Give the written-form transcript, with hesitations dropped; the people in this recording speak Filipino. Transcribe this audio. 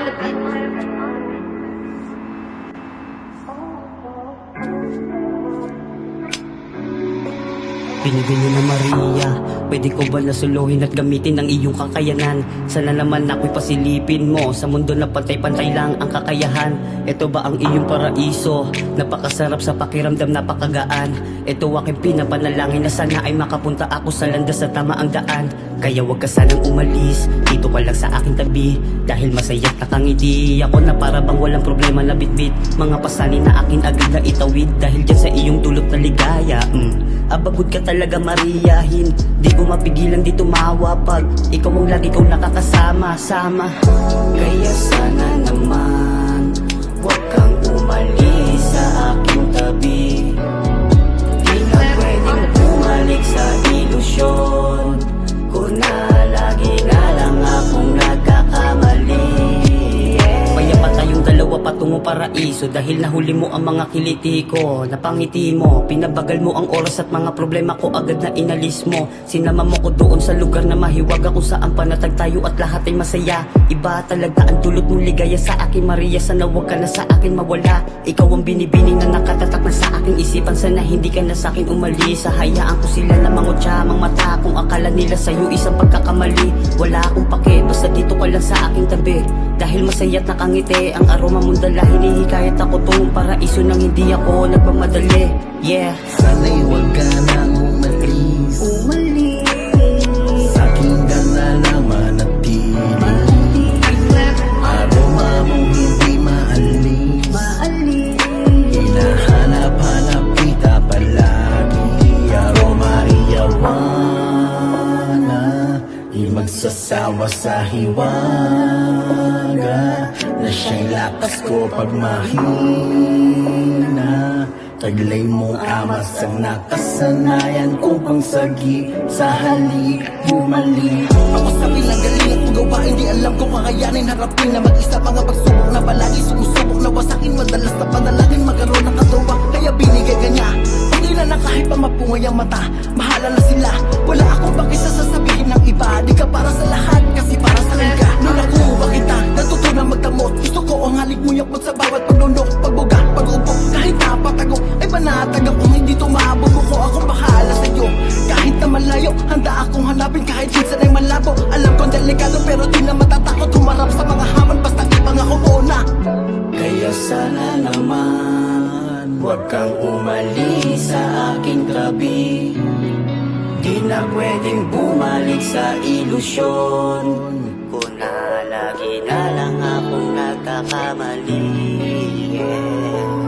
on the beat. Binibini na Maria, pwede ko ba nasuluhin at gamitin ang iyong kakayanan? Sana naman ako'y pasilipin mo, sa mundo na pantay-pantay lang ang kakayahan. Ito ba ang iyong paraiso? Napakasarap sa pakiramdam, napakagaan. Ito aking pinapanalangin na sana ay makapunta ako sa landas sa tamaang daan. Kaya wag ka sanang umalis, dito ka lang sa aking tabi. Dahil masaya't nakangiti ako na para bang walang problema na bitbit. Mga pasanin na akin agad na itawid, dahil dyan sa iyong dulot na ligaya. Abagod ka talaga Mariahin, di ko mapigilan di tumawa pag ikaw ang lagi kong nakakasama-sama. Kaya sana naman huwag kang umalis sa aking tabi. Di na pwedeng bumalik sa ilusyon ko na lagi na lang akong nagkakamali. Payapa tayong dalawa patungo paraiso, dahil nahuli mo ang mga kiliti ko. Napangiti mo, pinabagal mo ang oras at mga problema ko agad na inalis mo. Sinama mo ko doon sa lugar na mahiwaga kung saan panatag tayo at lahat ay masaya. Iba talaga ang dulot mong ligaya sa akin Maria, sana huwag ka na sa akin mawala. Ikaw ang binibining na nakatatak na sa aking isipan, sana hindi ka na sa akin umalis. Hayaan ko sila na mangutsamang mata kung akala nila sa'yo isang pagkakamali. Wala akong pake, basta dito ka lang sa aking tabi. Dahil masaya't nakangiti ang aroma mong dala, hinihikayat ako tong paraiso nang hindi ako nagmamadali. Yeah. Sana'y huwag ka nang umalis, sa'kin ka na lang manatili. Aroma mong hindi maalis, hinahanap-hanap kita palagi. Aroma iyawana, di magsasawa sa hiwaga, na siyang lakas ko pag mahina. Taglay mong amas ang nakasanayan ko pang sagi sa halik bumalik. Ako sa bilang galing at gawain, di alam kung kakayanin harapin na mag-isa. Mga pagsubok na palagi sumusubok na wasakin, madalas na panalangin magkaroon ng katuwa. Kaya binigay ka niya, hindi na kahit pa mapungay ang mata. Mahala na sila, wala akong bakit sa sasabihin ng iba. Di ka para sa lahat, kasi para sa akin ka. Nung nakuha kita, natutunan magdamot. Gusto ko ang halik mo yakot sa bawat pagnunok, pagbuga, pag-upo, kahit napatago ay panatag akong hindi tumabog ko. Akong bahala sa'yo, kahit na malayo, handa akong hanapin kahit minsan ay malabo. Alam kong delikado pero di na matatakot humarap sa mga hamon, basta ibang ako muna. Kaya sana naman huwag kang umalis sa aking tabi. Di na pwedeng bumalik sa ilusyon ko na lagi na lang akong nagkakamali. Yeah.